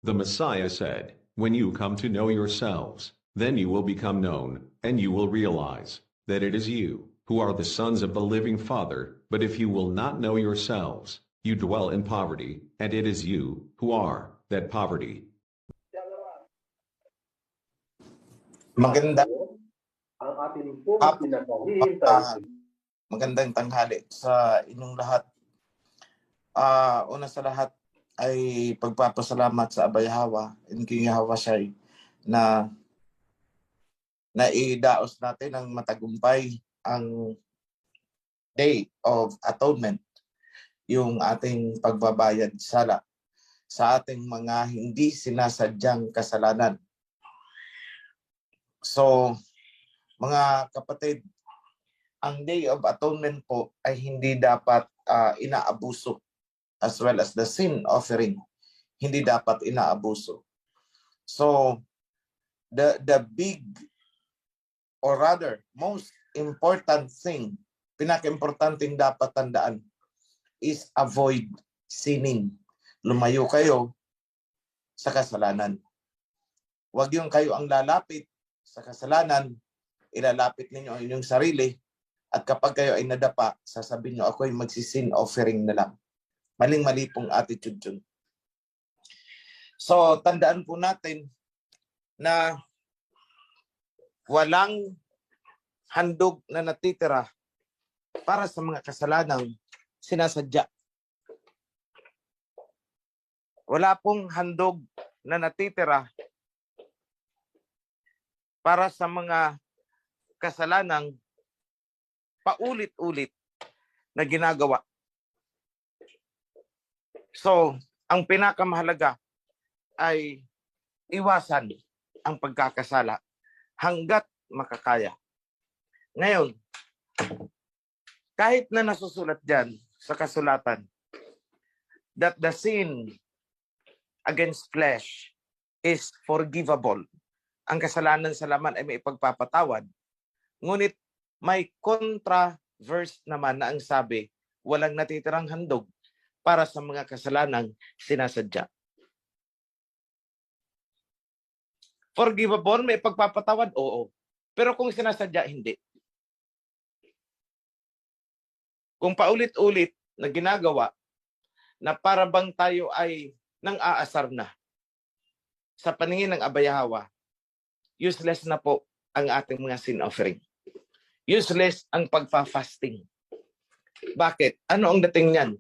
The Messiah said, "When you come to know yourselves, then you will become known, and you will realize that it is you who are the sons of the living Father. But if you will not know yourselves, you dwell in poverty, and it is you who are that poverty." Maganda ang ating pong hapon, pinakahihintay. magandang tanghali sa inyong lahat. Una sa lahat ay pagpapasalamat sa Abay Hawa and King Hawa Shai na naidaos natin ng matagumpay ang Day of Atonement, yung ating pagbabayad sala sa ating mga hindi sinasadyang kasalanan. So, mga kapatid, ang Day of Atonement po ay hindi dapat inaabuso, as well as the sin offering, hindi dapat inaabuso. So, the big, or rather, most important thing, pinaka-importanting dapat tandaan is avoid sinning. Lumayo kayo sa kasalanan. Huwag yung kayo ang lalapit sa kasalanan, ilalapit ninyo ang inyong sarili, at kapag kayo ay nadapa, sasabihin nyo, ako ay magsisin offering na lang. Maling-mali pong attitude yun. So, tandaan po natin na walang handog na natitira para sa mga kasalanang sinasadya. Wala pong handog na natitira para sa mga kasalanang paulit-ulit na ginagawa. So, ang pinakamahalaga ay iwasan ang pagkakasala hanggat makakaya. Ngayon, kahit na nasusulat dyan sa kasulatan that the sin against flesh is forgivable, ang kasalanan sa laman ay may ipagpapatawad, ngunit may contra verse naman na ang sabi, walang natitirang handog para sa mga kasalanang sinasadya. Forgivable, may pagpapatawad, oo. Pero kung sinasadya, hindi. Kung paulit-ulit na ginagawa na para bang tayo ay nang aasar na sa paningin ng Abay Hawa, useless na po ang ating mga sin offering. Useless ang pagpa-fasting. Bakit? Ano ang dating niyan?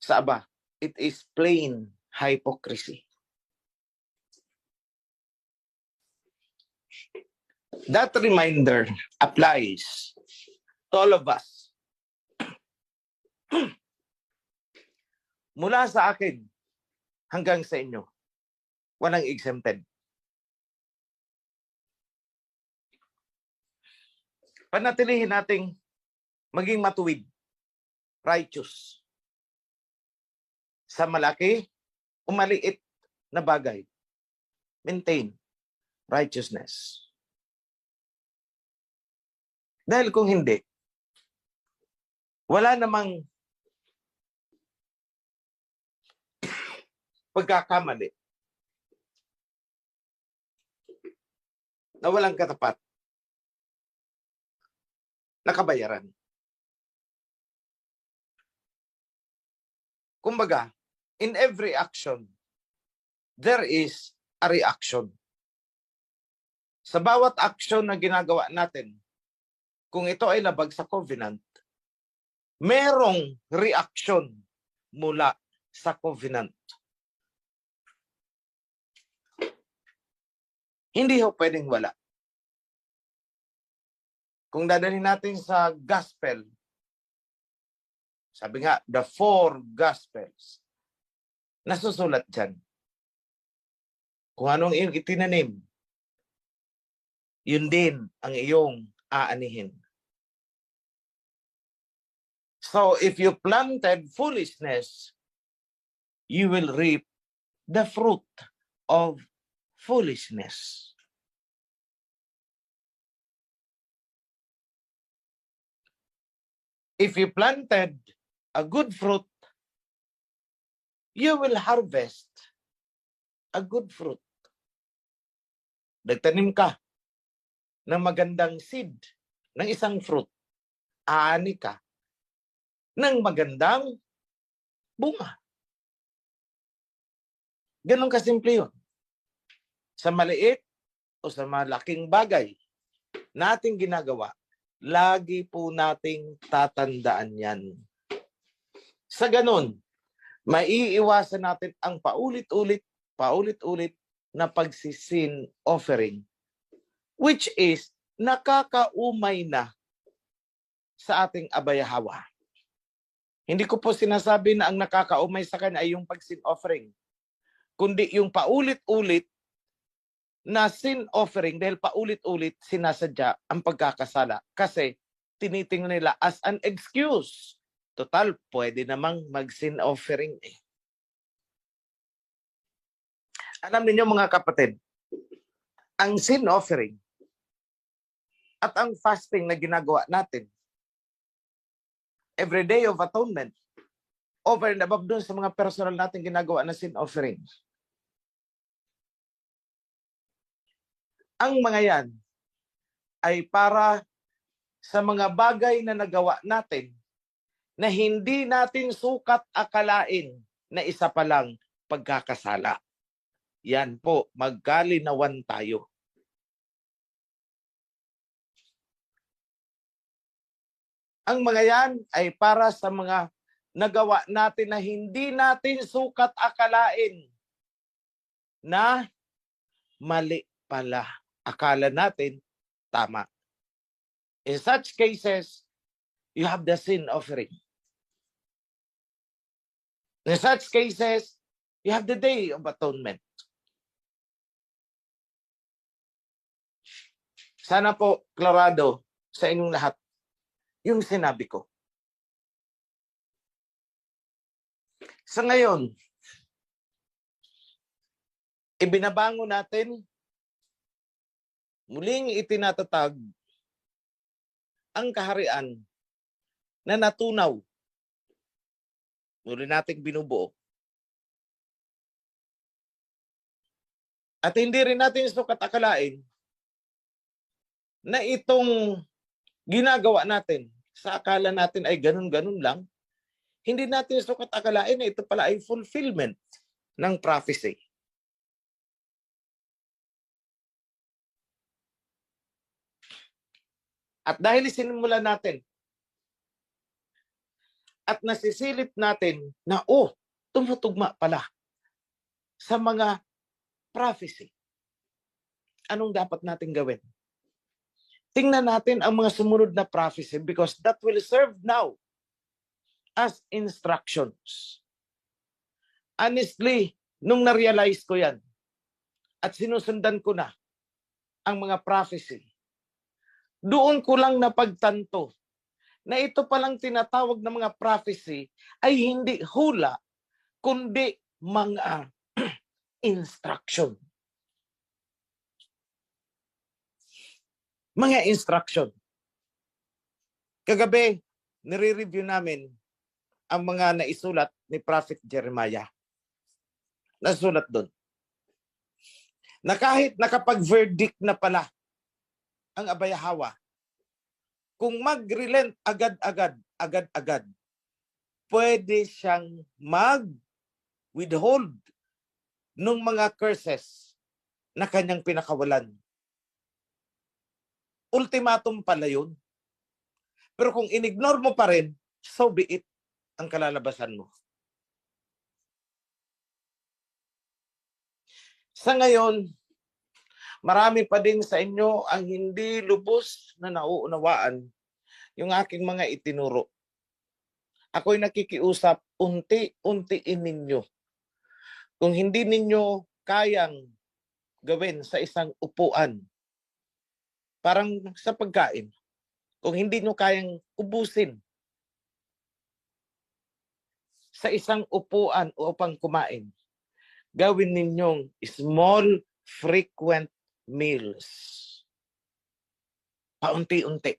Sa Aba, it is plain hypocrisy. That reminder applies to all of us. Mula sa akin hanggang sa inyo, walang exempted. Panatilihin nating maging matuwid, righteous, sa malaki o maliit na bagay. Maintain righteousness. Dahil kung hindi, wala namang pagkakamali na walang katapat na kabayaran. Kumbaga, in every action, there is a reaction. Sa bawat action na ginagawa natin, kung ito ay labag sa covenant, merong reaction mula sa covenant. Hindi ho pwedeng wala. Kung dadalhin natin sa gospel, sabi nga, the 4 gospels, nasusulat dyan. Kung anong iyong itinanim, yun din ang iyong aanihin. So if you planted foolishness, you will reap the fruit of foolishness. If you planted a good fruit, you will harvest a good fruit. Nagtanim ka ng magandang seed ng isang fruit, aani ka ng magandang bunga. Ganun kasimple yun. Sa maliit o sa malaking bagay nating ginagawa, lagi po nating tatandaan yan. Sa ganun, maiiwasan natin ang paulit-ulit na pagsisin offering, which is nakakaumay na sa ating abayahawa. Hindi ko po sinasabi na ang nakakaumay sa kanya ay yung pagsin offering, kundi yung paulit-ulit na sin offering dahil paulit-ulit sinasadya ang pagkakasala kasi tinitingnan nila as an excuse. Total, pwede namang mag-sin offering eh. Alam niyo mga kapatid, ang sin offering at ang fasting na ginagawa natin, every day of atonement, over and above dun sa mga personal natin ginagawa na sin offering. Ang mga yan ay para sa mga bagay na nagawa natin na hindi natin sukat akalain na isa pa lang pagkakasala. Yan po, magkalinawan tayo. Ang mga yan ay para sa mga nagawa natin na hindi natin sukat akalain na mali pala. Akala natin tama. In such cases, you have the sin offering. In such cases, you have the Day of Atonement. Sana po, klarado sa inyong lahat yung sinabi ko. Sa ngayon, ibinabango natin, muling itinatatag ang kaharian na natunaw. Muli nating binubuo. At hindi rin natin sukat akalain na itong ginagawa natin sa akala natin ay ganun-ganun lang, hindi natin sukat akalain na ito pala ay fulfillment ng prophecy. At dahil sinimulan natin at nasisilip natin na tumutugma pala sa mga prophecy. Anong dapat natin gawin? Tingnan natin ang mga sumunod na prophecy because that will serve now as instructions. Honestly, nung na-realize ko yan at sinusundan ko na ang mga prophecy, doon ko lang napagtanto na ito palang tinatawag na mga prophecy ay hindi hula, kundi mga instruction. Mga instruction. Kagabi, nire-review namin ang mga naisulat ni Prophet Jeremiah. Nasulat doon. Na kahit nakapag-verdict na pala ang abayahawa, kung mag-relent agad-agad, pwede siyang mag-withhold ng mga curses na kanyang pinakawalan. Ultimatum pala yun. Pero kung inignore mo pa rin, so be it ang kalalabasan mo. Sa ngayon, marami pa din sa inyo ang hindi lubos na nauunawaan yung aking mga itinuro. Ako'y nakikiusap, unti-untiin ninyo. Kung hindi ninyo kayang gawin sa isang upuan, parang sa pagkain, kung hindi nyo kayang ubusin sa isang upuan upang kumain, gawin ninyong small, frequent meals. Paunti-unti.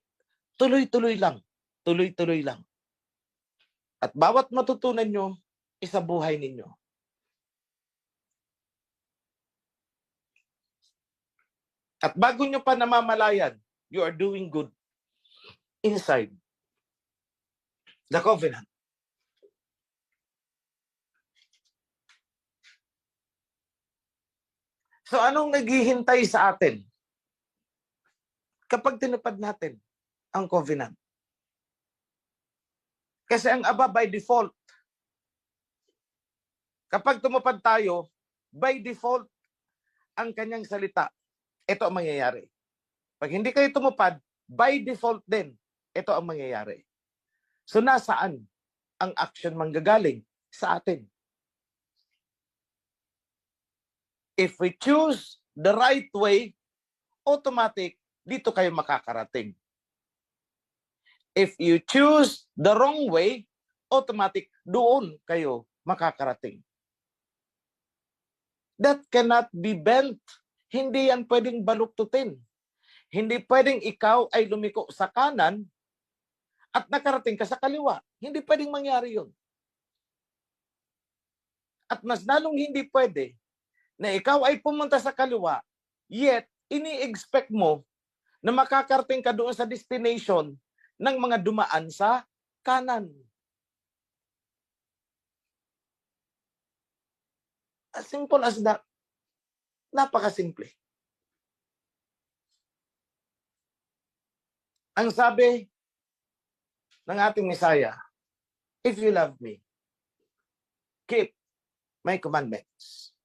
Tuloy-tuloy lang. Tuloy-tuloy lang. At bawat matutunan nyo, isabuhay ninyo. At bago nyo pa namamalayan, you are doing good inside the covenant. So anong naghihintay sa atin kapag tinupad natin ang covenant? Kasi ang Aba by default, kapag tumupad tayo, by default, ang kanyang salita, ito ang mangyayari. Pag hindi kayo tumupad, by default din, ito ang mangyayari. So nasaan ang action manggagaling? Sa atin. If we choose the right way, automatic, dito kayo makakarating. If you choose the wrong way, automatic, doon kayo makakarating. That cannot be bent. Hindi yan pwedeng baluktutin. Hindi pwedeng ikaw ay lumiko sa kanan at nakarating ka sa kaliwa. Hindi pwedeng mangyari yun. At mas lalong hindi pwede na ikaw ay pumunta sa kaliwa, yet ini-expect mo na makakarating ka doon sa destination ng mga dumaan sa kanan. As simple as that. Napakasimple. Ang sabi ng ating Messiah, if you love me, keep my commandments.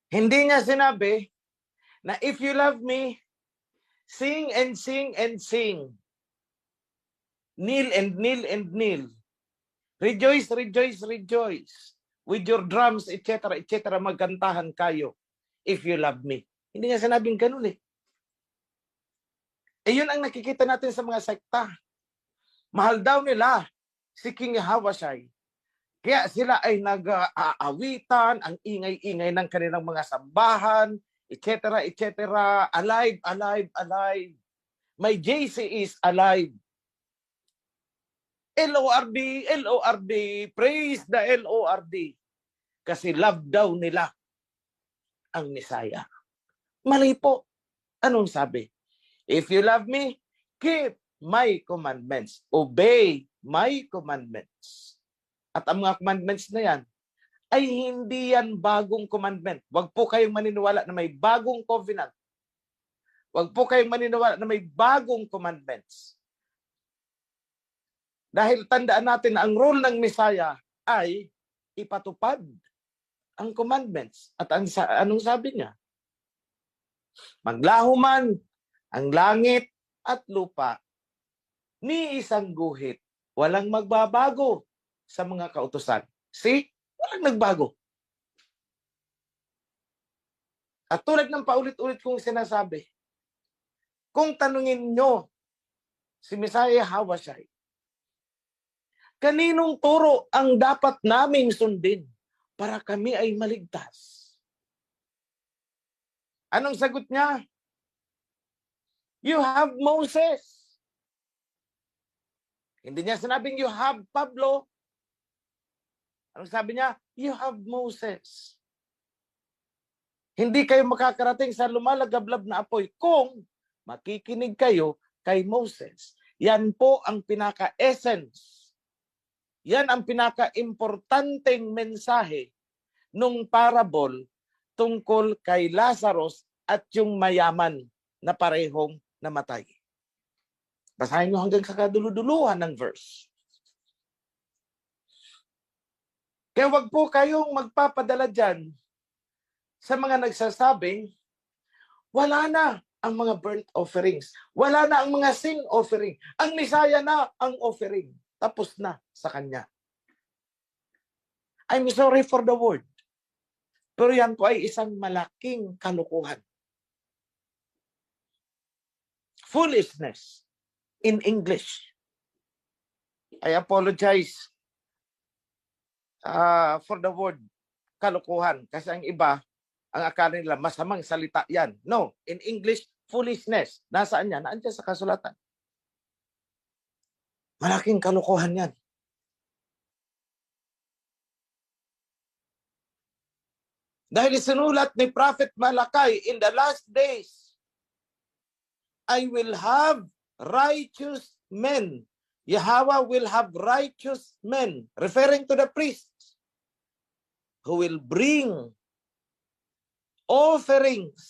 Hindi niya sinabi na if you love me, sing and sing and sing. Kneel and kneel and kneel. Rejoice, rejoice, rejoice. With your drums, etc., etc., magkantahan kayo if you love me. Hindi niya sinabing ganun eh. Eh yun ang nakikita natin sa mga sekta. Mahal daw nila si King Hawashai. Kaya sila ay nag-aawitan, ang ingay-ingay ng kanilang mga sambahan, etc., etc., alive, alive, alive. My JC is alive. LORD, LORD, praise the LORD. Kasi love daw nila ang Messiah. Mali po. Anong sabi? If you love me, keep my commandments. Obey my commandments. At ang mga commandments na yan, ay hindi yan bagong commandment. Huwag po kayong maniniwala na may bagong covenant. Huwag po kayong maniniwala na may bagong commandments. Dahil tandaan natin na ang role ng Messiah ay ipatupad ang commandments. At anong sabi niya? Maglaho man ang langit at lupa, ni isang guhit, walang magbabago sa mga kautusan. See? Walang nagbago. At tulad ng paulit-ulit kong sinasabi, kung tanungin nyo si Messiah Hawashai, kaninong turo ang dapat naming sundin para kami ay maligtas? Anong sagot niya? You have Moses. Hindi niya sinabing you have Pablo. Anong sabi niya? You have Moses. Hindi kayo makakarating sa lumalagablab na apoy kung makikinig kayo kay Moses. Yan po ang pinaka-essence. Yan ang pinaka-importanteng mensahe nung parable tungkol kay Lazarus at yung mayaman na parehong namatay. Basahin nyo hanggang sa kaduluduluhan ng verse. Kaya wag po kayong magpapadala dyan sa mga nagsasabing wala na ang mga burnt offerings. Wala na ang mga sin offering. Ang Messiah na ang offering. Tapos na sa kanya. I'm sorry for the word. Pero yan po ay isang malaking kalukuhan. Foolishness in English. I apologize for the word kalukuhan. Kasi ang iba, ang akala nila masamang salita yan. No, in English, foolishness. Nasaan yan? Naandyan sa kasulatan. Malaking kalukuhan yan. Dahil sinulat ni Prophet Malakay, in the last days, I will have righteous men. Yahweh will have righteous men, referring to the priests, who will bring offerings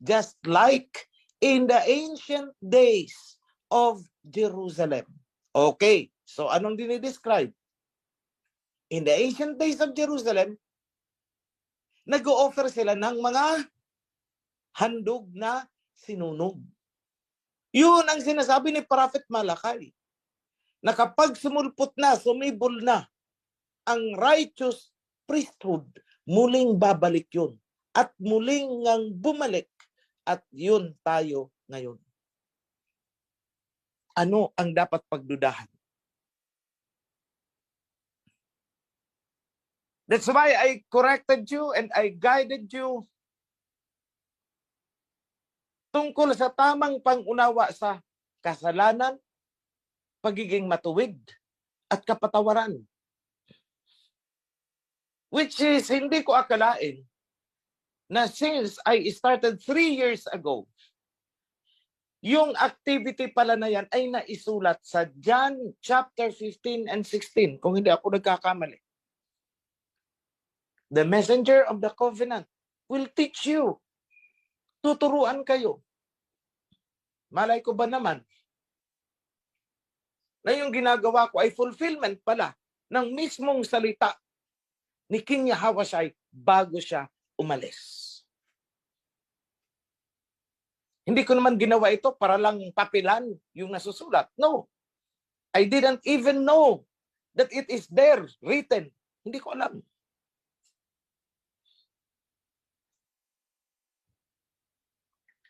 just like in the ancient days of Jerusalem. Okay, so anong dinidescribe? In the ancient days of Jerusalem, nag-o-offer sila ng mga handog na sinunog. Yun ang sinasabi ni Prophet Malakay, na kapag sumulpot na, sumibol na ang righteous priesthood, muling babalik yun. At muling ngang bumalik. At yun tayo ngayon. Ano ang dapat pagdudahan? That's why I corrected you and I guided you tungkol sa tamang pangunawa sa kasalanan, pagiging matuwid, at kapatawaran. Which is, hindi ko akalain na since I started 3 years ago, yung activity pala na yan ay naisulat sa John chapter 15 and 16, kung hindi ako nagkakamali. The messenger of the covenant will teach you. Tuturuan kayo. Malay ko ba naman na yung ginagawa ko ay fulfillment pala ng mismong salita ni King Yahweh bago siya umalis. Hindi ko naman ginawa ito para lang papilan yung nasusulat. No. I didn't even know that it is there, written. Hindi ko alam.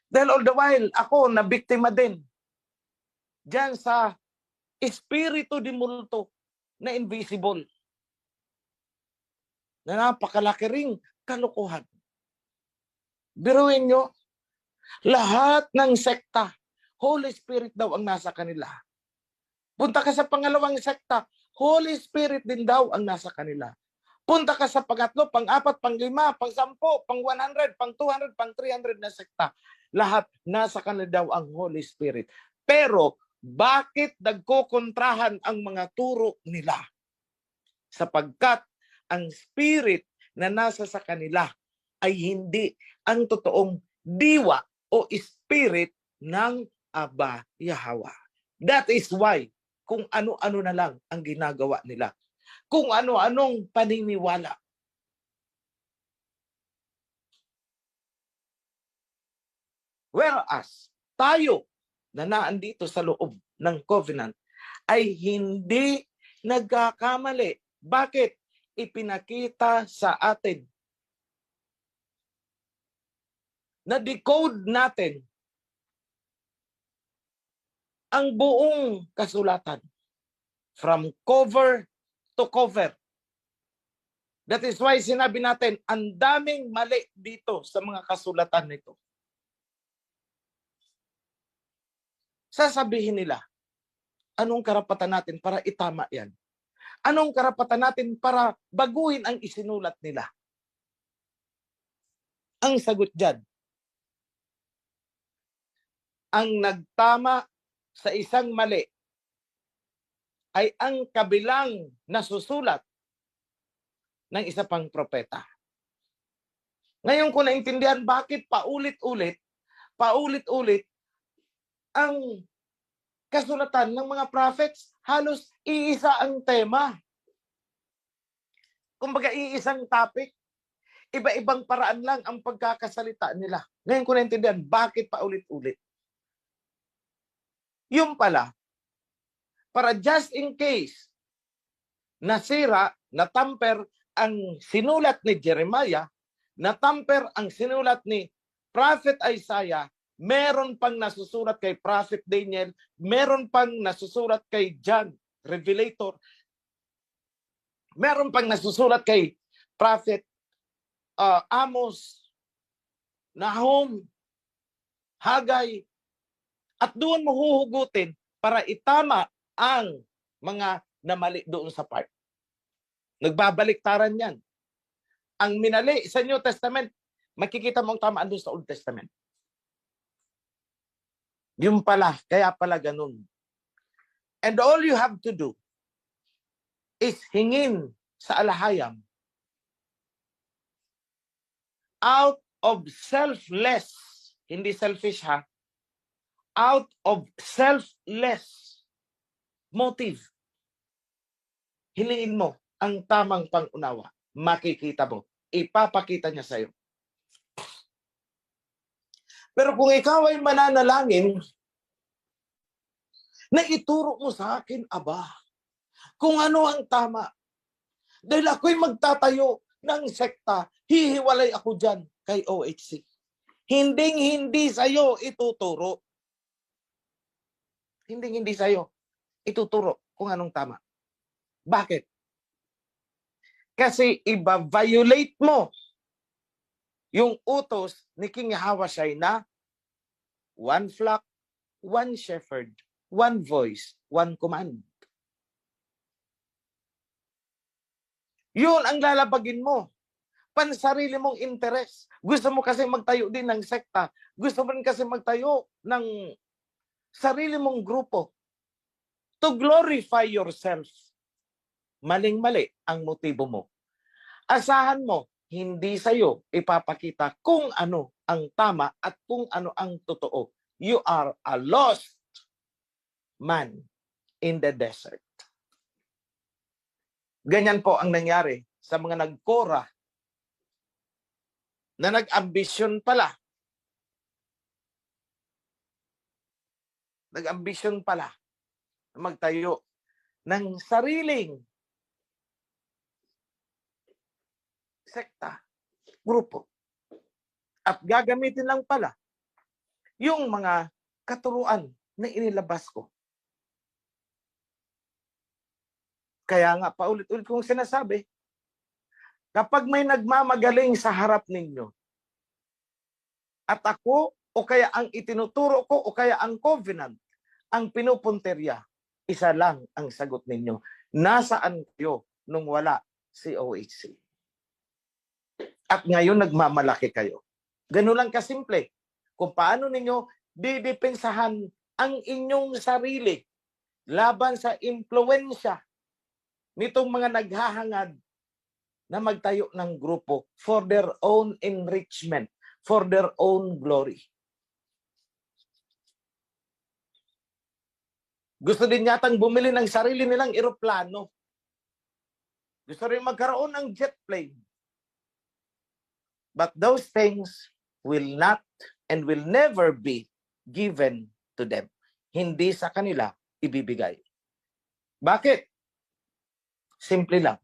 Dahil all the while, ako nabiktima din diyan sa espiritu di multo na invisible. Na napakalaki ring kalokohan. Biruin nyo, lahat ng sekta, Holy Spirit daw ang nasa kanila. Punta ka sa pangalawang sekta, Holy Spirit din daw ang nasa kanila. Punta ka sa pangatlo, pang-apat, pang-lima, pang-sampo, pang-100, pang-200, pang-300 na sekta. Lahat nasa kanila daw ang Holy Spirit. Pero bakit nagkokontrahan ang mga turo nila? Sapagkat ang spirit na nasa sa kanila ay hindi ang totoong diwa o spirit ng Aba Yahweh. That is why kung ano-ano na lang ang ginagawa nila. Kung ano-anong paniniwala. Whereas tayo na naandito sa loob ng covenant ay hindi nagkakamali. Bakit? Ipinakita sa atin. Na-decode natin ang buong kasulatan from cover to cover. That is why sinabi natin, ang daming mali dito sa mga kasulatan nito. Sasabihin nila, anong karapatan natin para itama yan? Anong karapatan natin para baguhin ang isinulat nila? Ang sagot dyan, ang nagtama sa isang mali ay ang kabilang nasusulat ng isa pang propeta. Ngayon ko naintindihan bakit paulit-ulit ang kasulatan ng mga prophets, halos iisa ang tema. Kumbaga iisang topic, iba-ibang paraan lang ang pagkakasalita nila. Ngayon ko naintindihan bakit paulit-ulit. Yung pala, para just in case nasira, natamper ang sinulat ni Jeremiah, natamper ang sinulat ni Prophet Isaiah, meron pang nasusulat kay Prophet Daniel, meron pang nasusulat kay John, Revelator, meron pang nasusulat kay Prophet Amos, Nahum, Hagay, at doon mo huhugutin para itama ang mga namali doon sa part. Nagbabaliktaran yan. Ang minali sa New Testament, makikita mong tamaan doon sa Old Testament. Yung pala, kaya pala ganun. And all you have to do is hingin sa alahayam out of selfless, hindi selfish ha, out of selfless motive. Hilingin mo ang tamang pangunawa. Makikita mo. Ipapakita niya sa'yo. Pero kung ikaw ay mananalangin, na ituro mo sa akin, Aba, kung ano ang tama. Dahil ako'y magtatayo ng sekta, hihiwalay ako dyan kay OHC. Hindi sa'yo ituturo. Hindi sa'yo ituturo kung anong tama. Bakit? Kasi iba-violate mo yung utos ni King Ahawashai na one flock, one shepherd, one voice, one command. Yun ang lalabagin mo. Pansarili mong interes. Gusto mo kasi magtayo din ng sekta. Gusto mo rin kasi magtayo ng sarili mong grupo. To glorify yourself. Maling-mali ang motibo mo. Asahan mo, hindi sa'yo ipapakita kung ano ang tama at kung ano ang totoo. You are a lost man in the desert. Ganyan po ang nangyari sa mga nagkora na nag-ambisyon pala. Nag-ambisyon pala na magtayo ng sariling sekta, grupo. At gagamitin lang pala yung mga katuruan na inilabas ko. Kaya nga, paulit-ulit kong sinasabi, kapag may nagmamagaling sa harap ninyo, at ako, o kaya ang itinuturo ko, o kaya ang covenant, ang pinupunterya, isa lang ang sagot ninyo. Nasaan kayo nung wala si OHC? At ngayon nagmamalaki kayo. Ganun lang kasimple. Kung paano ninyo didepensahan ang inyong sarili laban sa impluensya nitong mga naghahangad na magtayo ng grupo for their own enrichment, for their own glory. Gusto din yatang bumili ng sarili nilang eroplano. Gusto rin magkaroon ng jet plane. But those things will not and will never be given to them. Hindi sa kanila ibibigay. Bakit? Simple lang.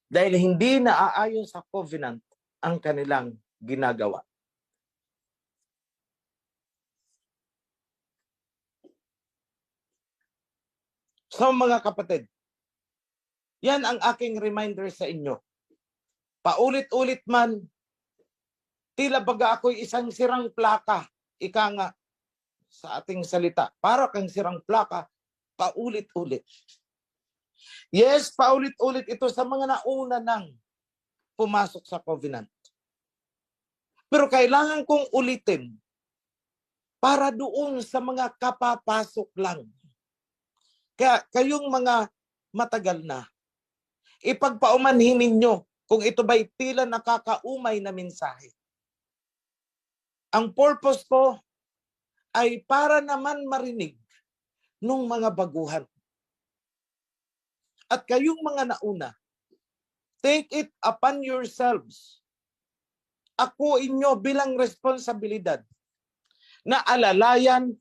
Dahil hindi naaayon sa covenant ang kanilang ginagawa. So mga kapatid, yan ang aking reminder sa inyo. Paulit-ulit man, tila baga ako'y isang sirang plaka, ika nga sa ating salita. Para kang sirang plaka, paulit-ulit. Yes, paulit-ulit ito sa mga nauna nang pumasok sa covenant. Pero kailangan kong ulitin para doon sa mga kapapasok lang. Kaya kayong mga matagal na, ipagpaumanhin ninyo kung ito ba'y tila nakakaumay na mensahe. Ang purpose ko ay para naman marinig nung mga baguhan. At kayong mga nauna, take it upon yourselves. Ako inyo bilang responsibilidad na alalayan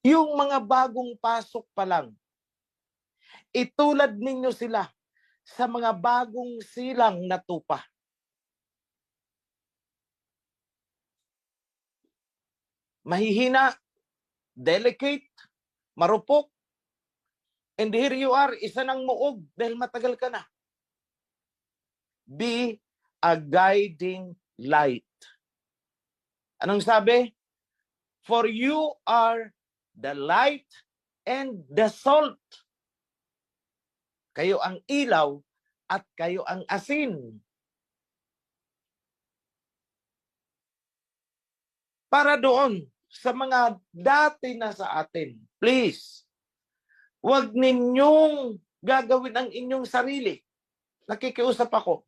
yung mga bagong pasok pa lang. Itulad ninyo sila sa mga bagong silang na tupa. Mahihina, delicate, marupok, and here you are, isa ng muog dahil matagal ka na. Be a guiding light. Anong sabi? For you are the light and the salt. Kayo ang ilaw at kayo ang asin. Para doon sa mga dati na sa atin, please, huwag ninyong gagawin ang inyong sarili. Nakikiusap ako.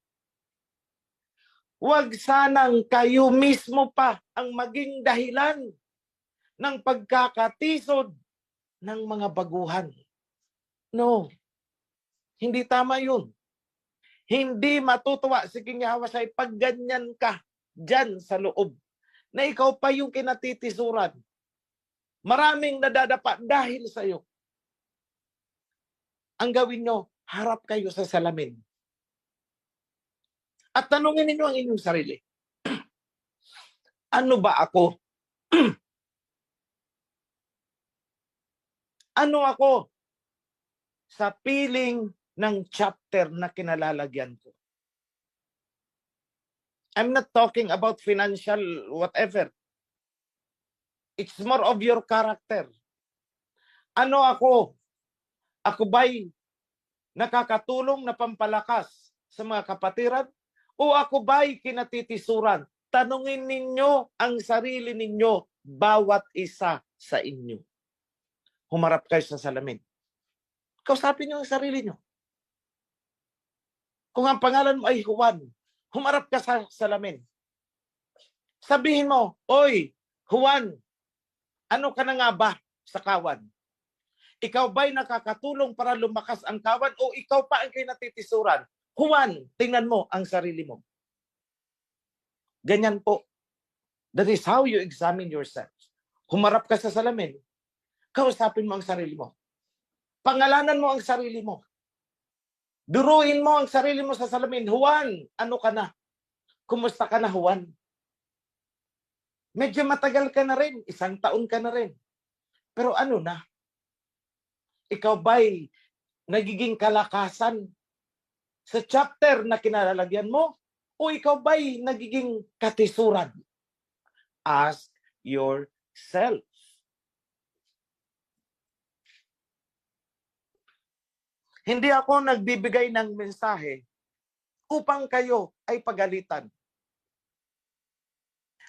Huwag sanang kayo mismo pa ang maging dahilan ng pagkakatisod ng mga baguhan. No, hindi tama yun. Hindi matutuwa si King Yahweh pag ganyan ka dyan sa loob na ikaw pa yung kinatitisuran. Maraming nadadapa dahil sa iyo. Ang gawin nyo, harap kayo sa salamin. At tanungin ninyo ang inyong sarili. Ano ba ako? Ano ako sa piling ng chapter na kinalalagyan ko? I'm not talking about financial whatever. It's more of your character. Ano ako? Ako ba'y nakakatulong na pampalakas sa mga kapatiran? O ako ba'y kinatitisuran? Tanungin ninyo ang sarili ninyo, bawat isa sa inyo. Humarap kayo sa salamin. Kausapin nyo ang sarili nyo. Kung ang pangalan mo ay Juan, humarap ka sa salamin. Sabihin mo, oy, Juan, ano ka na nga ba sa kawan? Ikaw ba'y nakakatulong para lumakas ang kawan o ikaw pa ang kinatitisuran? Juan, tingnan mo ang sarili mo. Ganyan po. That is how you examine yourself. Humarap ka sa salamin. Kausapin mo ang sarili mo. Pangalanan mo ang sarili mo. Duruin mo ang sarili mo sa salamin. Juan, ano ka na? Kumusta ka na, Juan? Medyo matagal ka na rin. 1 taon ka na rin. Pero ano na? Ikaw ba'y nagiging kalakasan sa chapter na kinalalagyan mo? O ikaw ba'y nagiging katisuran? Ask yourself. Hindi ako nagbibigay ng mensahe upang kayo ay pagalitan.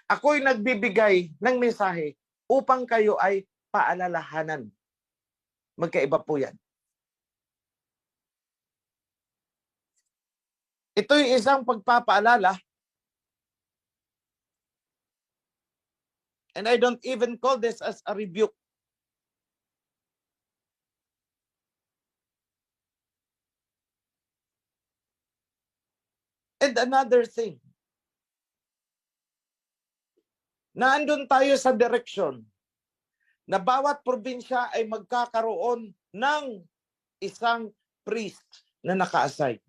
Ako'y nagbibigay ng mensahe upang kayo ay paalalahanan. Magkaiba po yan. Ito'y isang pagpapaalala. And I don't even call this as a rebuke. And another thing, naandun tayo sa direksyon na bawat probinsya ay magkakaroon ng isang priest na naka-assign.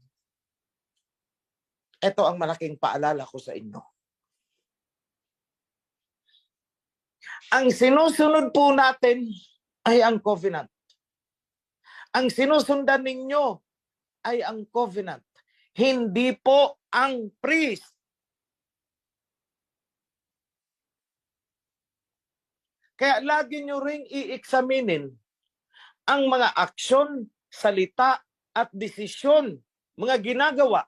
Ito ang malaking paalala ko sa inyo. Ang sinusunod po natin ay ang covenant. Ang sinusundan ninyo ay ang covenant. Hindi po ang priest. Kaya lagi nyo ring i-examinin ang mga aksyon, salita, at desisyon, mga ginagawa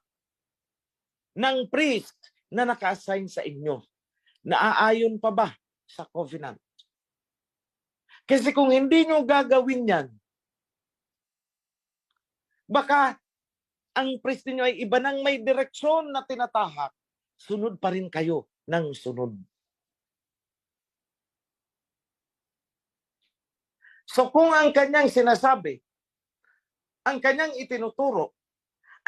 ng priest na naka-assign sa inyo. Naaayon pa ba sa covenant? Kasi kung hindi nyo gagawin yan, baka ang priest niyo ay iba nang may direksyon na tinatahak, sunod pa rin kayo ng sunod. So kung ang kanyang sinasabi, ang kanyang itinuturo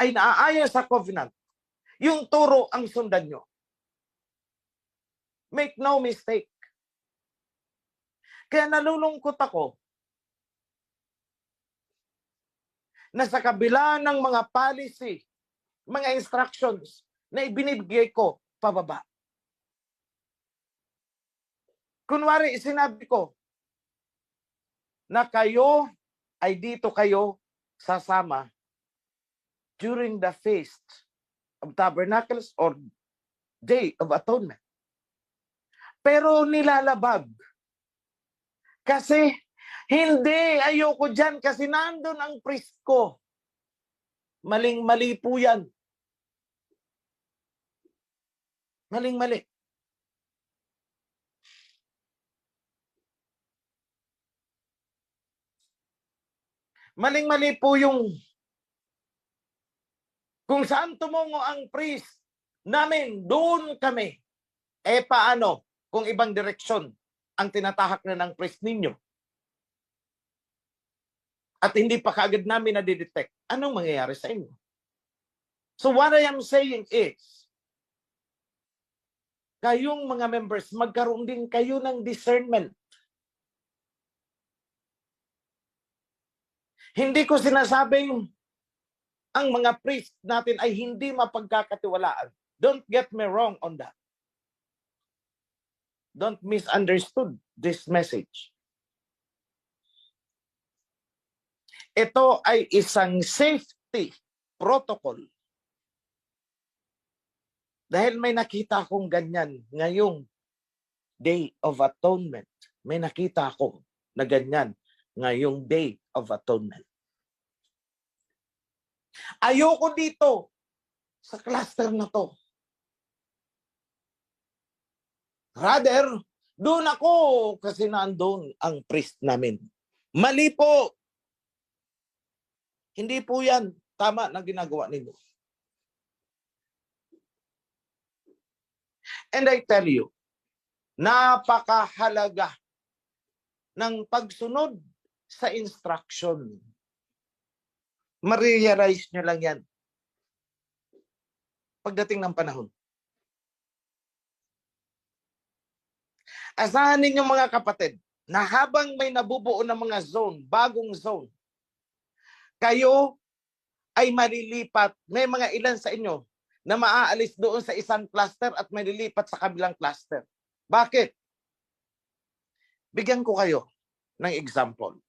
ay naaayon sa covenant, yung turo ang sundan nyo. Make no mistake. Kaya nalulungkot ako na sa kabila ng mga policy, mga instructions na ibinibigay ko pababa. Kunwari, sinabi ko na kayo ay dito kayo sasama during the Feast of Tabernacles or Day of Atonement. Pero nilalabag. Kasi hindi, ayoko dyan kasi nandun ang priest ko. Maling-mali po yan. Maling-mali. Maling-mali po yung kung saan tumungo ang priest namin, doon kami. Paano kung ibang direksyon ang tinatahak na ng priest ninyo? At hindi pa kaagad namin na-detect, anong mangyayari sa inyo? So what I am saying is, kayong mga members, magkaroon din kayo ng discernment. Hindi ko sinasabing ang mga priest natin ay hindi mapagkakatiwalaan. Don't get me wrong on that. Don't misunderstood this message. Ito ay isang safety protocol. Dahil may nakita akong ganyan ngayong Day of Atonement. May nakita ako na ganyan ngayong Day of Atonement. Ayoko dito sa cluster na to. Rather, doon ako kasi nandoon ang priest namin. Mali po. Hindi po yan tama na ginagawa ninyo. And I tell you, napakahalaga ng pagsunod sa instruction. Ma-realize nyo lang yan pagdating ng panahon. Asahan ninyo mga kapatid na habang may nabubuo ng mga zone, bagong zone, kayo ay malilipat. May mga ilan sa inyo na maaalis doon sa isang cluster at malilipat sa kabilang cluster. Bakit? Bigyan ko kayo ng example.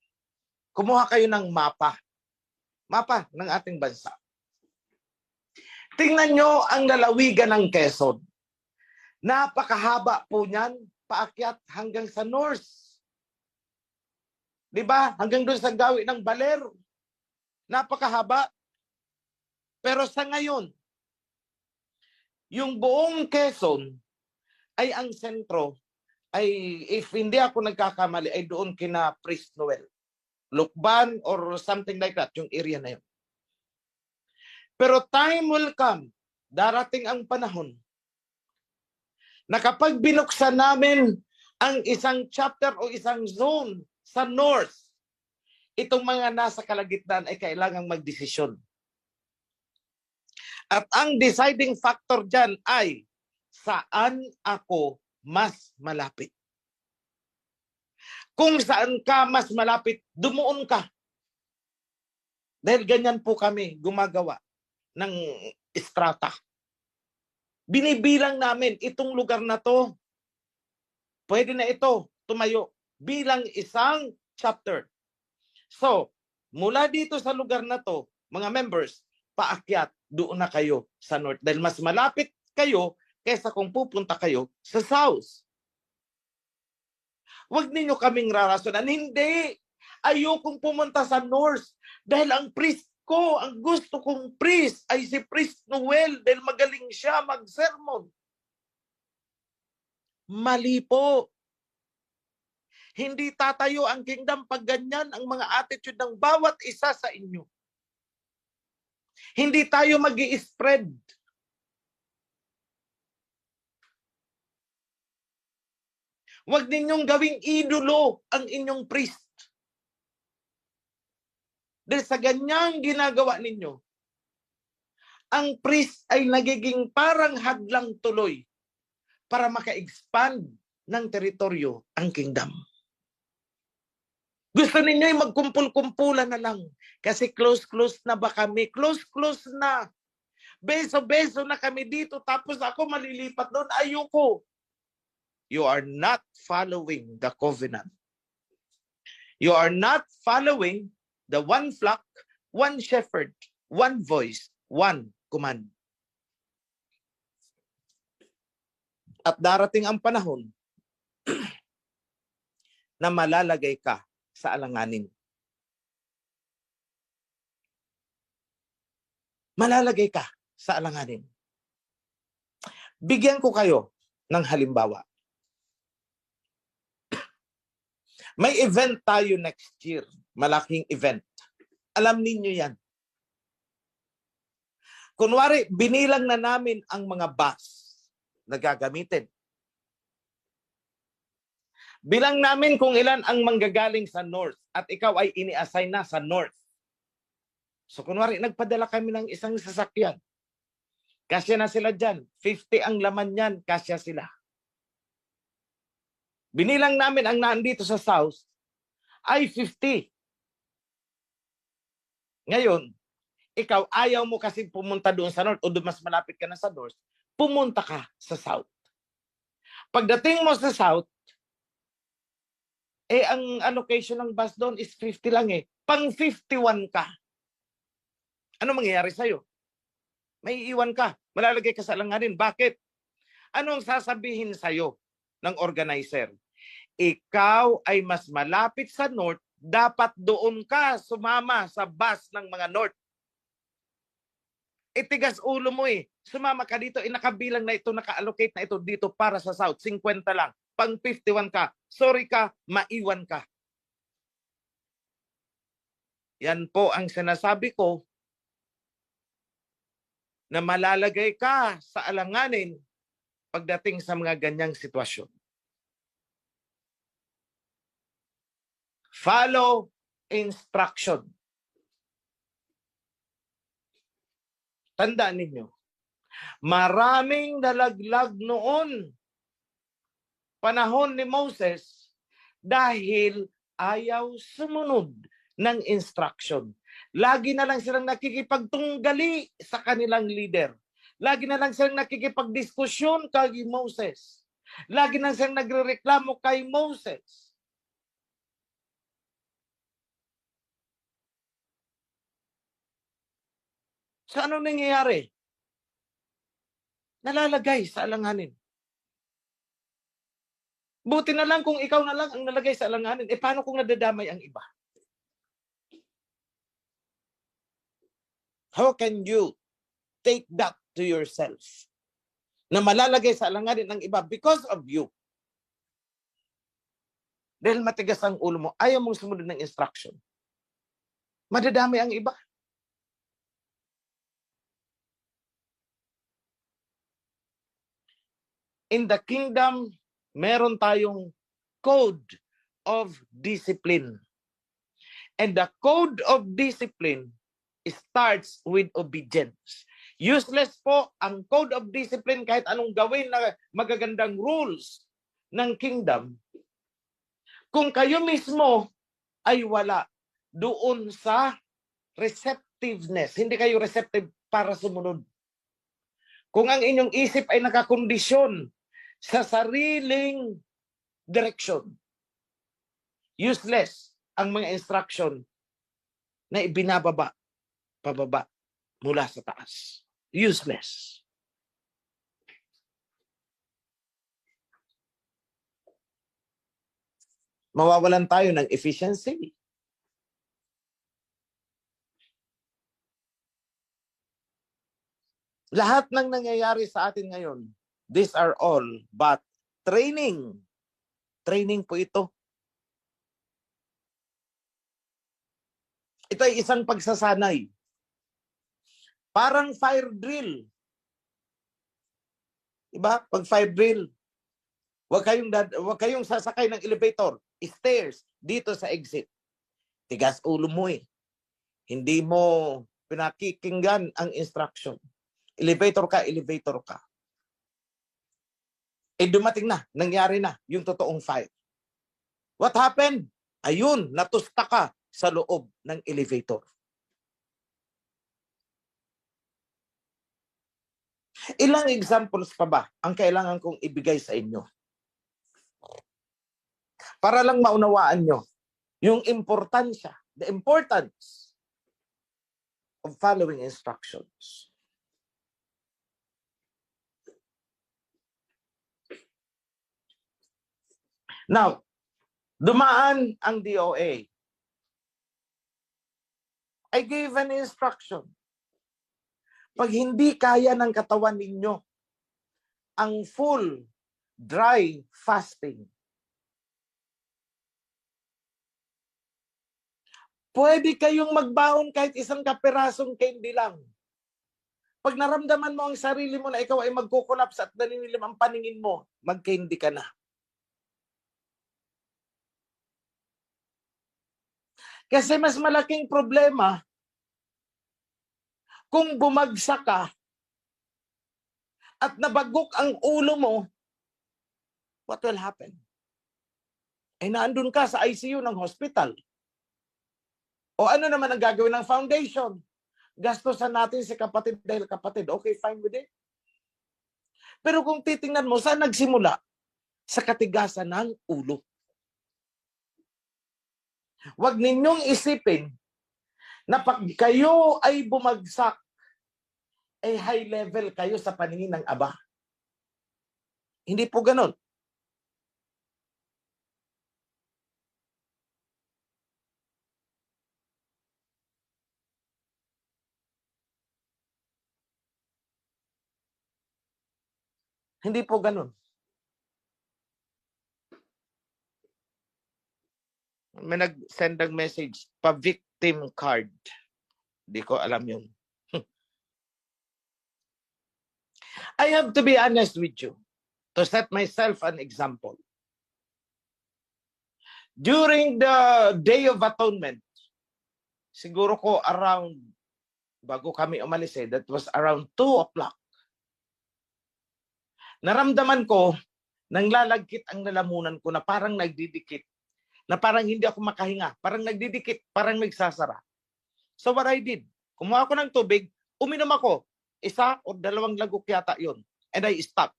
Kumuha kayo ng mapa ng ating bansa. Tingnan nyo ang lalawigan ng Quezon. Napakahaba po niyan, paakyat hanggang sa north. Diba? Hanggang doon sa gawi ng Baler. Napakahaba. Pero sa ngayon, yung buong Quezon ay ang sentro ay, if hindi ako nagkakamali, ay doon kina Priest Noel. Lukban or something like that, yung area na yun. Pero time will come, darating ang panahon, na kapag binuksan namin ang isang chapter o isang zone sa north, itong mga nasa kalagitnaan ay kailangang magdesisyon. At ang deciding factor dyan ay, saan ako mas malapit? Kung saan ka mas malapit, dumuon ka. Dahil ganyan po kami gumagawa ng strata. Binibilang namin itong lugar na to. Pwede na ito tumayo bilang isang chapter. So, mula dito sa lugar na to, mga members, paakyat, doon na kayo sa north. Dahil mas malapit kayo kaysa kung pupunta kayo sa south. Huwag ninyo kaming rarasonan. Hindi. Ayokong pumunta sa north. Dahil ang priest ko, ang gusto kong priest ay si Priest Noel dahil magaling siya mag-sermon. Mali po. Hindi tatayo ang kingdom pag ganyan ang mga attitude ng bawat isa sa inyo. Hindi tayo mag-i-spread. Huwag ninyong gawing idolo ang inyong priest. Dahil sa ganyang ginagawa ninyo, ang priest ay nagiging parang hadlang tuloy para maka-expand ng teritoryo ang kingdom. Gusto ninyo ay magkumpul-kumpulan na lang kasi close-close na ba kami? Close-close na. Beso-beso na kami dito tapos ako malilipat doon. Ayoko. You are not following the covenant. You are not following the one flock, one shepherd, one voice, one command. At darating ang panahon na malalagay ka sa alanganin. Malalagay ka sa alanganin. Bigyan ko kayo ng halimbawa. May event tayo next year. Malaking event. Alam ninyo yan. Kunwari, binilang na namin ang mga bus na gagamitin. Bilang namin kung ilan ang manggagaling sa north at ikaw ay ini-assign na sa north. So kunwari, nagpadala kami ng isang sasakyan. Kasya na sila dyan. 50 ang laman yan, kasya sila. Binilang namin ang nandito sa south ay 50. Ngayon, ikaw ayaw mo kasi pumunta doon sa north o doon mas malapit ka na sa north, pumunta ka sa south. Pagdating mo sa south, ang allocation ng bus doon is 50 lang eh. Pang 51 ka. Ano mangyayari sa'yo? May iiwan ka. Malalagay ka sa alanganin. Bakit? Anong sasabihin sa'yo ng organizer? Ikaw ay mas malapit sa north, dapat doon ka sumama sa bus ng mga north. Tigas ulo mo eh. Sumama ka dito, nakabilang na ito, naka-allocate na ito dito para sa south. 50 lang. Pang 51 ka. Sorry ka, maiwan ka. Yan po ang sinasabi ko na malalagay ka sa alanganin pagdating sa mga ganyang sitwasyon. Follow instruction. Tandaan ninyo, maraming nalaglag noon panahon ni Moses dahil ayaw sumunod ng instruction. Lagi na lang silang nakikipagtunggali sa kanilang leader. Lagi na lang silang nakikipagdiskusyon kay Moses. Lagi na silang nagrereklamo kay Moses. So ano nangyayari? Nalalagay sa alanganin. Buti na lang kung ikaw na lang ang nalagay sa alanganin. Paano kung nadadamay ang iba? How can you take that to yourself? Na malalagay sa alanganin ng iba because of you. Dahil matigas ang ulo mo, ayaw mong sumunod ng instruction. Madadamay ang iba. In the kingdom, meron tayong code of discipline. And the code of discipline starts with obedience. Useless po ang code of discipline kahit anong gawin na magagandang rules ng kingdom. Kung kayo mismo ay wala doon sa receptiveness, hindi kayo receptive para sumunod. Kung ang inyong isip ay nakakondisyon sa sariling direction, useless ang mga instruction na ibinababa, pababa, mula sa taas. Useless. Mawawalan tayo ng efficiency. Lahat ng nangyayari sa atin ngayon, these are all but training. Training po ito. Ito ay isang pagsasanay. Parang fire drill. Diba? Pag fire drill, huwag kayong sasakay ng elevator, stairs, dito sa exit. Tigas ulo mo eh. Hindi mo pinakikinggan ang instruction. Elevator ka, elevator ka. Dumating na, nangyari na yung totoong fire. What happened? Ayun, natusta ka sa loob ng elevator. Ilang examples pa ba ang kailangan kong ibigay sa inyo? Para lang maunawaan nyo yung importansya, the importance of following instructions. Now, dumaan ang DOA. I gave an instruction. Pag hindi kaya ng katawan ninyo ang full dry fasting, Pwede kayong magbaon kahit isang kapirasong candy lang. Pag naramdaman mo ang sarili mo na ikaw ay magkukulaps at naninilim ang paningin mo, mag-candy ka na. Kasi mas malaking problema kung bumagsak ka at nabagok ang ulo mo, what will happen? Ay naandun ka sa ICU ng hospital. O ano naman ang gagawin ng foundation? Gastusan natin si kapatid dahil kapatid. Okay, fine with it. Pero kung titingnan mo, saan nagsimula? Sa katigasan ng ulo. Huwag ninyong isipin na pag kayo ay bumagsak, ay high level kayo sa paningin ng Aba. Hindi po ganun. Hindi po ganun. May nag-send ng message, pa-victim card. Hindi ko alam yun. I have to be honest with you to set myself an example. During the Day of Atonement, siguro ko around, bago kami umalis that was around 2 o'clock. Naramdaman ko, nang lalagkit ang lalamunan ko na parang nagdidikit, na parang hindi ako makahinga, parang nagdidikit, parang nagsasara. So what I did, kumuha ko ng tubig, uminom ako, 1 o 2 lagok yata yun, and I stopped.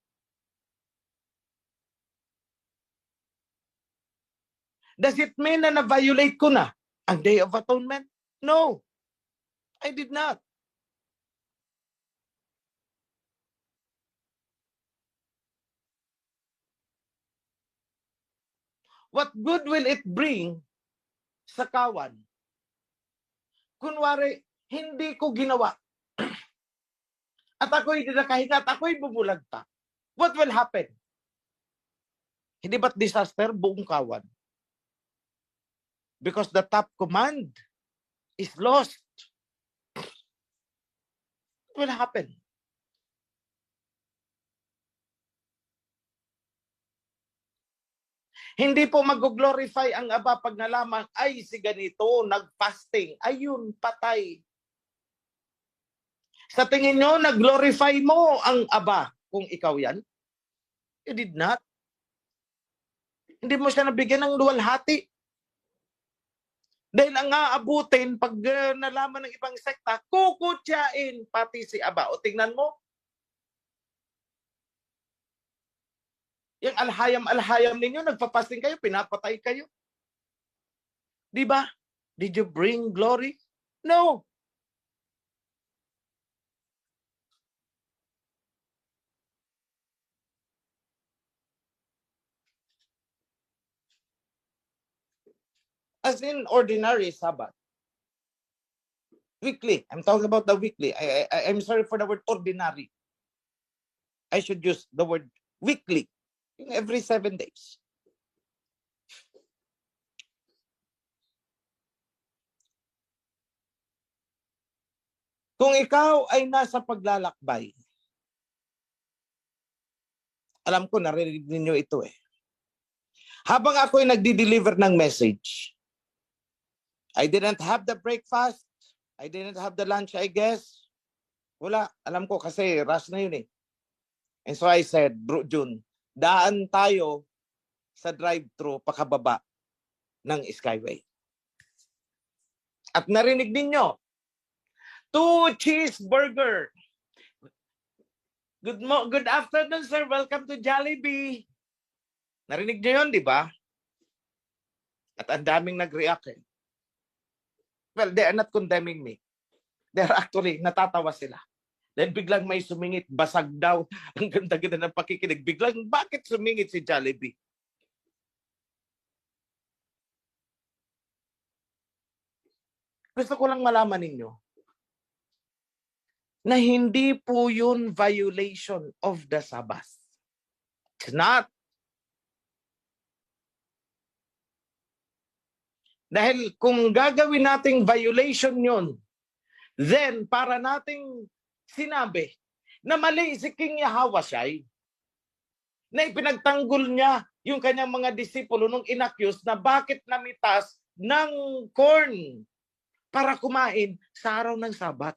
Does it mean na na-violate ko na ang Day of Atonement? No, I did not. What good will it bring sa kawan? Kunwari, hindi ko ginawa. At ako'y nakahinga at ako'y bumulagta. What will happen? Hindi ba't disaster buong kawan? Because the top command is lost. What will happen? Hindi po mag-glorify ang Aba pag nalaman, ay si ganito, nag-fasting. Ayun, patay. Sa tingin nyo, nag-glorify mo ang Aba kung ikaw yan? You did not. Hindi mo siya nabigyan ng luwalhati. Dahil ang aabutin, pag nalaman ng ibang sekta, kukutyain pati si Aba. O tingnan mo, yung alhayam-alhayam ninyo, nagpapasting kayo, pinapatay kayo. Di ba? Did you bring glory? No. As in ordinary Sabbath. Weekly. I'm talking about the weekly. I'm sorry for the word ordinary. I should use the word weekly. Every 7 days. Kung ikaw ay nasa paglalakbay, alam ko narinig ninyo ito eh. Habang ako ay nagdi-deliver ng message, I didn't have the breakfast, I didn't have the lunch, I guess. Wala, alam ko kasi rush na yun eh. And so I said, Bro Jun, daan tayo sa drive-thru pakababa ng Skyway. At narinig ninyo, 2 cheeseburger. Good afternoon, sir. Welcome to Jollibee. Narinig nyo yun, di ba? At ang daming nag-react eh. Well, they are not condemning me. They are actually, natatawa sila. Then biglang may sumingit, basag daw. Ang ganda-ganda ng pakikinig. Biglang, bakit sumingit si Jollibee? Gusto ko lang malaman ninyo na hindi po yun violation of the Sabbath. It's not. Dahil kung gagawin nating violation yun, then para nating sinabi na mali si King Yahawashai, na ipinagtanggol niya yung kanyang mga disipulo nung inaccuse na bakit namitas ng corn para kumain sa araw ng Sabat.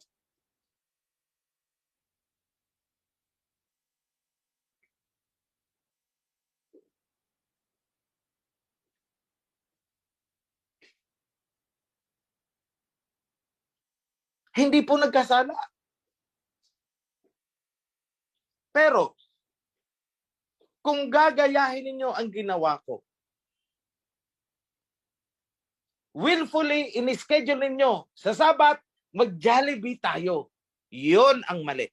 Hindi po nagkasala. Pero, kung gagayahin ninyo ang ginawa ko, willfully in-schedule ninyo sa Sabat, mag-Jollibee tayo. Yun ang mali.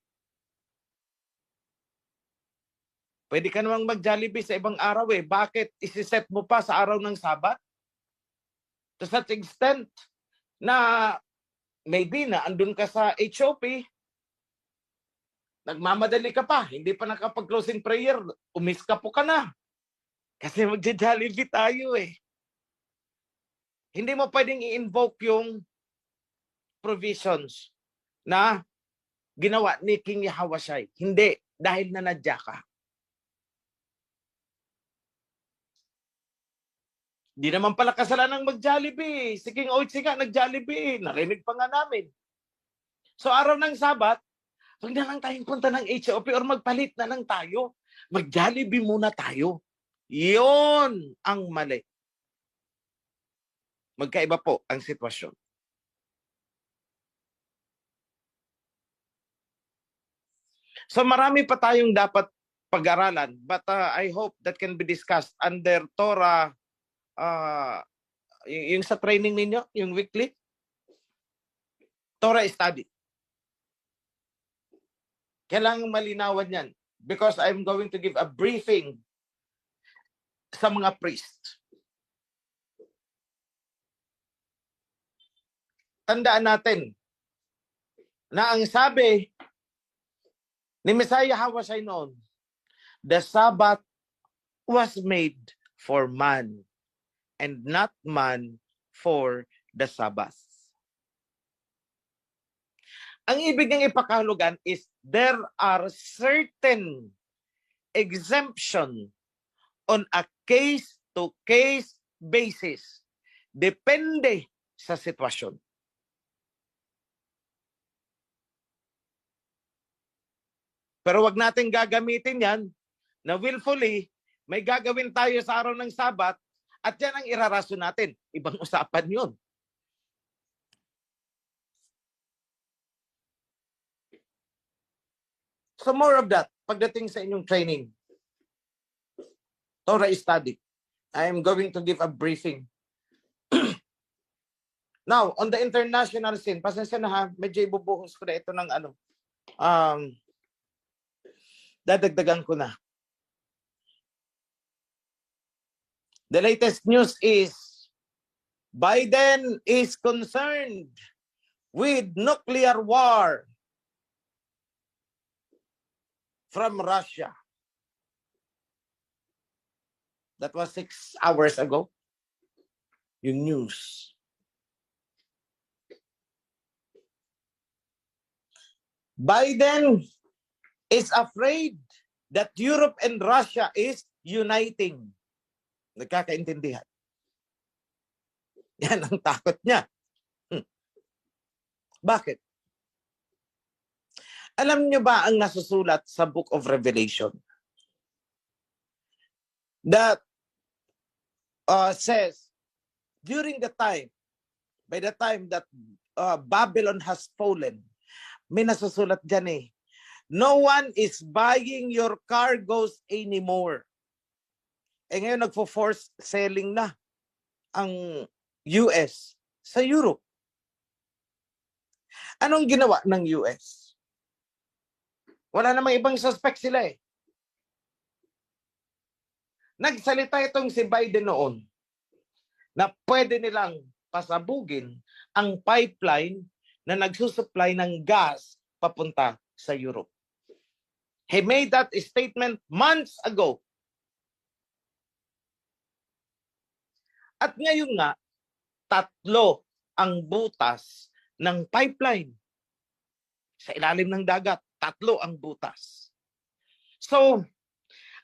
Pwede ka namang mag-Jollibee sa ibang araw eh. Bakit isi-set mo pa sa araw ng Sabat? To such extent na maybe na andun ka sa HOP, nagmamadali ka pa, hindi pa nakapag-closing prayer, umiska po ka na. Kasi mag-Jollibee tayo eh. Hindi mo pwedeng i-invoke yung provisions na ginawa ni King Yahawashai. Hindi, dahil nanadya ka. Di naman pala kasalanan mag-Jollibee. Si King Oichi nga nag-Jollibee. Narinig pa nga namin. So araw ng Sabat, huwag na lang tayong punta ng HOP or magpalit na lang tayo. Mag-Jollibee muna tayo. Yun ang mali. Magkaiba po ang sitwasyon. So marami pa tayong dapat pag-aralan, but I hope that can be discussed under Torah, yung sa training ninyo, yung weekly, Torah study. Kailangan malinawan yan because I'm going to give a briefing sa mga priest. Tandaan natin na ang sabi ni Messiah Hawashai noon, the Sabbath was made for man and not man for the Sabbath. Ang ibig niyang ipakahulugan is there are certain exemption on a case-to-case basis. Depende sa sitwasyon. Pero wag natin gagamitin yan na willfully may gagawin tayo sa araw ng Sabat at yan ang iraraso natin. Ibang usapan yun. So more of that pagdating sa inyong training. Torah study. I am going to give a briefing. Now, on the international scene, pasensya na ha, medyo ibubuhos ko na ito ng dadagdagan ko na. The latest news is Biden is concerned with nuclear war from Russia. That was 6 hours ago. Yung news. Biden is afraid that Europe and Russia is uniting. Nagkakaintindihan. Yan ang takot niya. Bakit? Alam niyo ba ang nasusulat sa Book of Revelation? That says, during the time, by the time that Babylon has fallen, may nasusulat dyan eh, no one is buying your cargoes anymore. Eh ngayon nagfo-force selling na ang US sa Europe. Anong ginawa ng US? Wala namang ibang suspect sila eh. Nagsalita itong si Biden noon na pwede nilang pasabugin ang pipeline na nagsusupply ng gas papunta sa Europe. He made that statement months ago. At ngayon nga, tatlo ang butas ng pipeline. Sa ilalim ng dagat, tatlo ang butas. So,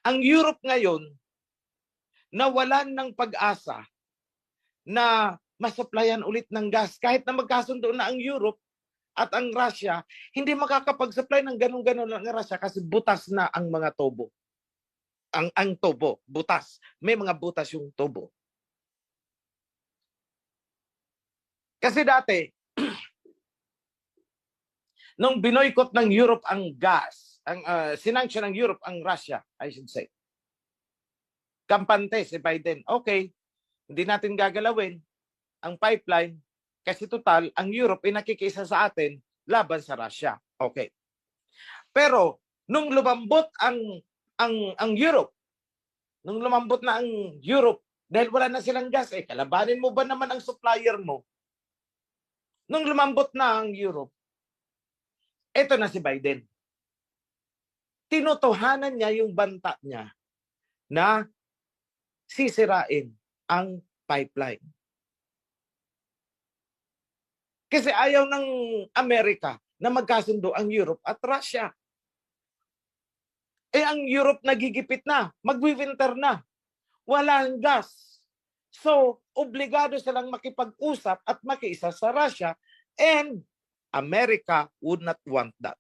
ang Europe ngayon, nawalan ng pag-asa na masupplyan ulit ng gas. Kahit na magkasundo na ang Europe at ang Russia, hindi makakapag-supply ng ganun-ganun ng Russia kasi butas na ang mga tubo. Ang tubo, butas. May mga butas yung tubo. Kasi dati, nung binoykot ng Europe ang gas, sinanction ng Europe ang Russia, I should say. Kampante si Biden, okay, hindi natin gagalawin ang pipeline kasi total, ang Europe ay nakikisa sa atin laban sa Russia. Okay. Pero, nung lumambot ang Europe, nung lumambot na ang Europe, dahil wala na silang gas, kalabanin mo ba naman ang supplier mo? Nung lumambot na ang Europe, eto na si Biden. Tinutuhanan niya yung banta niya na sisirain ang pipeline. Kasi ayaw ng Amerika na magkasundo ang Europe at Russia. Ang Europe nagigipit na, magwi-winter na, walang gas. So, obligado silang makipag-usap at makiisa sa Russia, and America would not want that.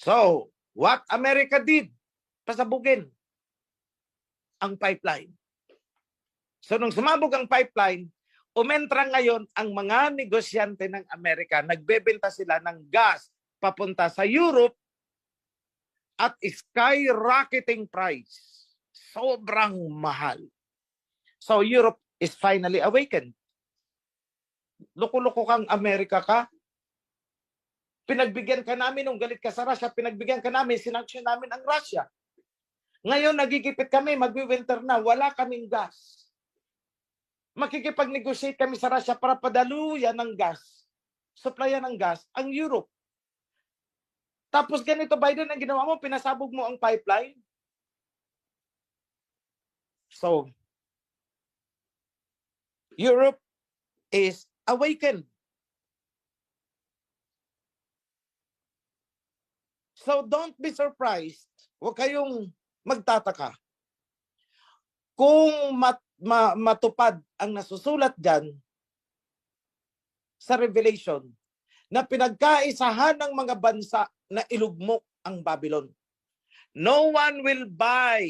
So, what America did? Pasabugin ang pipeline. So, nung sumabog ang pipeline, umentra ngayon ang mga negosyante ng Amerika. Nagbebenta sila ng gas papunta sa Europe at skyrocketing price. Sobrang mahal. So Europe is finally awakened. Loko-loko kang Amerika ka. Pinagbigyan ka namin nung galit ka sa Russia. Pinagbigyan ka namin, sinanksyon namin ang Russia. Ngayon nagigipit kami, magwi-winter na, wala kaming gas. Makikipag-negotiate kami sa Russia para padaluyan ng gas, supplyan ng gas, ang Europe. Tapos ganito, Biden, ang ginawa mo, pinasabog mo ang pipeline. So, Europe is awakened. So, don't be surprised. Huwag kayong magtataka. Kung matupad ang nasusulat dyan sa Revelation na pinagkaisahan ng mga bansa na ilugmok ang Babylon. No one will buy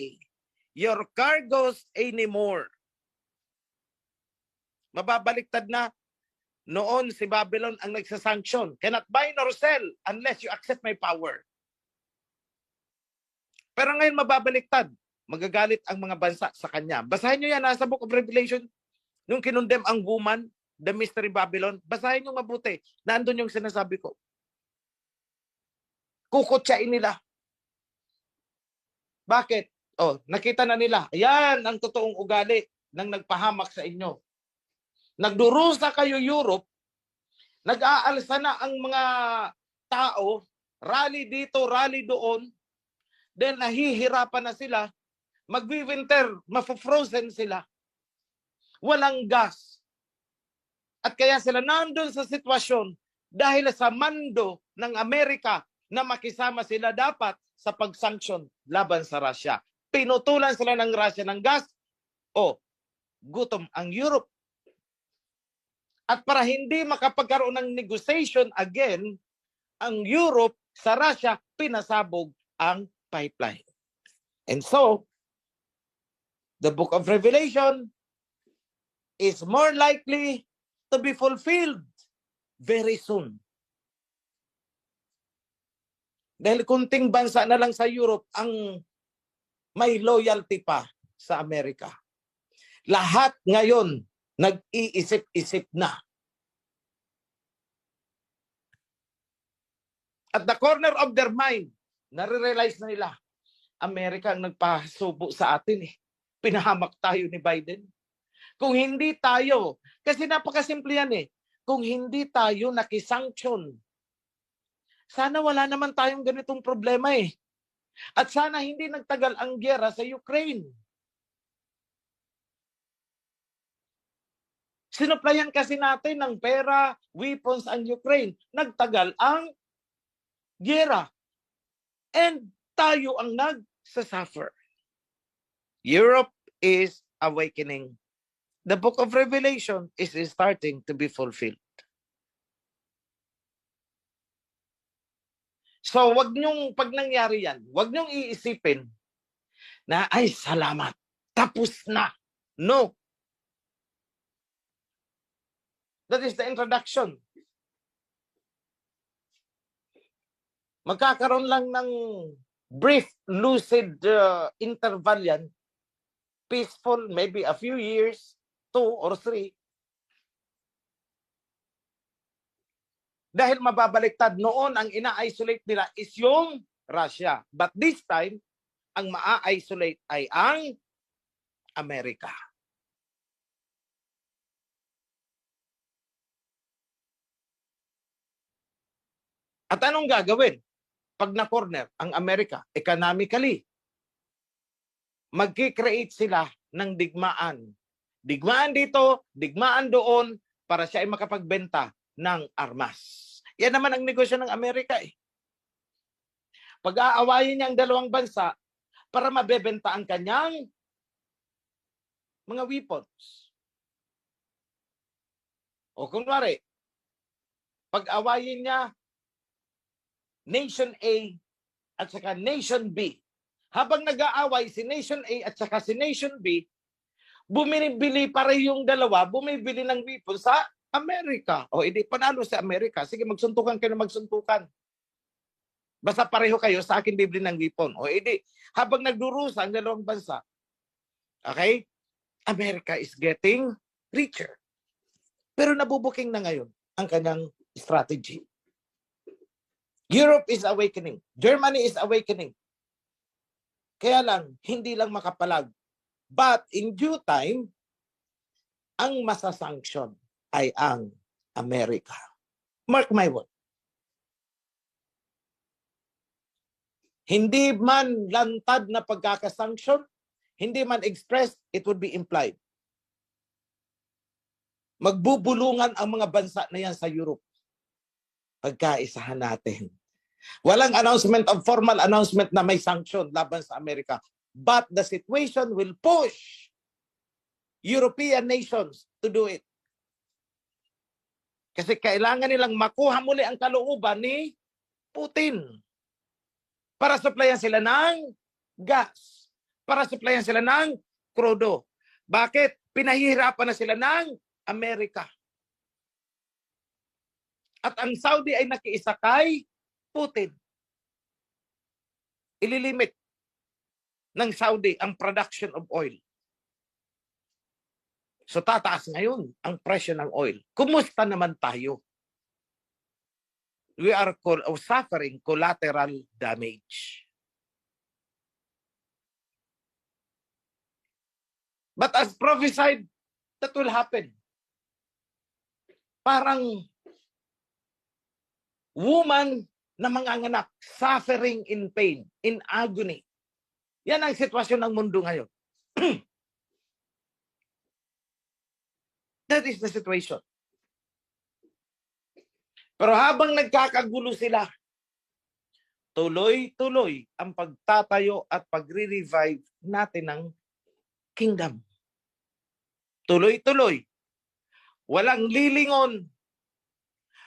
your cargoes anymore. Mababaliktad na. Noon si Babylon ang nagsasanction. Cannot buy nor sell unless you accept my power. Pero ngayon mababaliktad. Magagalit ang mga bansa sa kanya. Basahin nyo yan, nasa Book of Revelation, nung kinundem ang woman, the mystery Babylon, basahin nyo mabuti. Nandun yung sinasabi ko. Kukutsain nila. Bakit? Nakita na nila. Ayan ang totoong ugali ng nagpahamak sa inyo. Nagdurusa kayo Europe, nag-aalsa na ang mga tao, rally dito, rally doon, then nahihirapan na sila, magwi-winter, mafo-frozen sila. Walang gas. At kaya sila nandun sa sitwasyon dahil sa mando ng Amerika na makisama sila dapat sa pag-sanction laban sa Russia. Pinutulan sila ng Russia ng gas, gutom ang Europe. At para hindi makapagkaroon ng negotiation again, ang Europe sa Russia, pinasabog ang pipeline. And so, the book of Revelation is more likely to be fulfilled very soon. Dahil kunting bansa na lang sa Europe ang may loyalty pa sa Amerika. Lahat ngayon nag-iisip-isip na. At the corner of their mind, nare-realize na nila, Amerika ang nagpasubo sa atin eh. Pinahamak tayo ni Biden. Kung hindi tayo, kasi napakasimple yan eh, kung hindi tayo nakisanction, sana wala naman tayong ganitong problema eh. At sana hindi nagtagal ang gyera sa Ukraine. Sinuplayan kasi natin ng pera, weapons ang Ukraine. Nagtagal ang giyera. And tayo ang nagsasuffer. Europe is awakening. The book of Revelation is starting to be fulfilled. So, wag niyong, pag nangyari yan, wag niyong iisipin na, ay, salamat, tapos na. No. That is the introduction. Magkakaroon lang ng brief, lucid interval yan. Peaceful, maybe a few years, 2 or 3. Dahil mababaliktad noon, ang ina-isolate nila is yung Russia. But this time, ang maa-isolate ay ang Amerika. At anong gagawin? Pag na-corner ang Amerika, economically, magkikreate sila ng digmaan. Digmaan dito, digmaan doon, para siya ay makapagbenta ng armas. Yan naman ang negosyo ng Amerika eh. Pag-aawayin niya ang dalawang bansa para mabebenta ang kanyang mga weapons. O kunwari, pag-awayin niya Nation A at saka Nation B. Habang nag-aaway si Nation A at saka si Nation B, bumibili para yung dalawa, bumibili ng weapon sa Amerika. O hindi, panalo sa Amerika. Sige, magsuntukan kayo na magsuntukan. Basta pareho kayo, sa akin bibili ng weapon. O hindi, habang nagdurusa ang dalawang bansa, okay, America is getting richer. Pero nabubuking na ngayon ang kanyang strategy. Europe is awakening. Germany is awakening. Kaya lang, hindi lang makapalag. But in due time, ang masasanction ay ang Amerika. Mark my word. Hindi man lantad na pagkakasanction, hindi man expressed, it would be implied. Magbubulungan ang mga bansa na yan sa Europe. Pagkaisahan natin. Walang announcement of formal announcement na may sanction laban sa Amerika. But the situation will push European nations to do it. Kasi kailangan nilang makuha muli ang kalooban ni Putin para supplyan sila ng gas, para supplyan sila ng krudo. Bakit? Pinahihirapan na sila ng Amerika. At ang Saudi ay nakiisa kay Putin. Ililimit ng Saudi ang production of oil. So tataas ngayon ang presyo ng oil. Kumusta naman tayo? We are suffering collateral damage. But as prophesied, that will happen. Parang woman na manganganak, suffering in pain, in agony. Yan ang sitwasyon ng mundo ngayon. That is the situation. Pero habang nagkakagulo sila, tuloy-tuloy ang pagtatayo at pagre-revive natin ng kingdom. Tuloy-tuloy. Walang lilingon.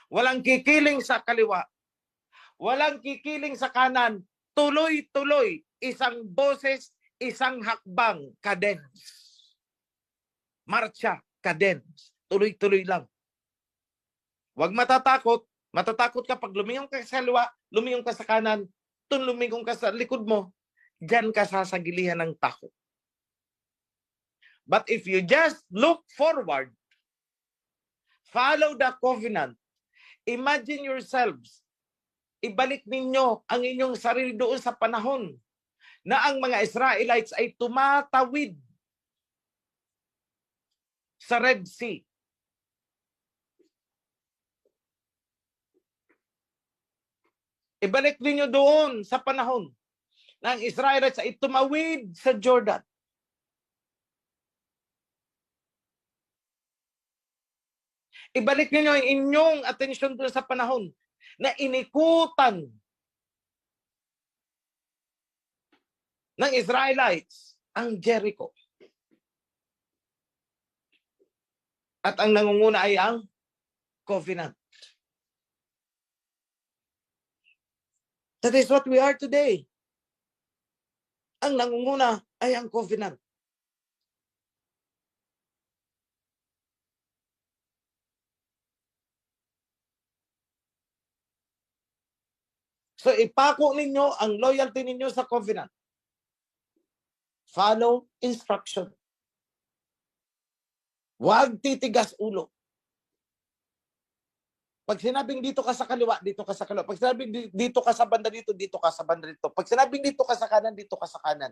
Walang kikiling sa kaliwa. Walang kikiling sa kanan. Tuloy-tuloy. Isang boses, isang hakbang. Cadence. Marcha. Cadence. Tuloy-tuloy lang. Huwag matatakot. Matatakot ka pag lumingong ka sa kaliwa, lumingong ka sa kanan, lumingong ka sa likod mo, diyan ka sasagilihan ng takot. But if you just look forward, follow the covenant, imagine yourselves, ibalik ninyo ang inyong sarili doon sa panahon na ang mga Israelites ay tumatawid sa Red Sea. Ibalik ninyo doon sa panahon na ang Israelites ay tumawid sa Jordan. Ibalik ninyo ang inyong atensyon doon sa panahon na inikutan ng Israelites ang Jericho. At ang nangunguna ay ang covenant. That is what we are today. Ang nangunguna ay ang covenant. So ipako ninyo ang loyalty ninyo sa covenant. Follow instruction. Huwag titigas ulo. Pag sinabing dito ka sa kaliwa, dito ka sa kaliwa. Pag sinabing dito ka sa banda dito, dito ka sa banda dito. Pag sinabing dito ka sa kanan, dito ka sa kanan.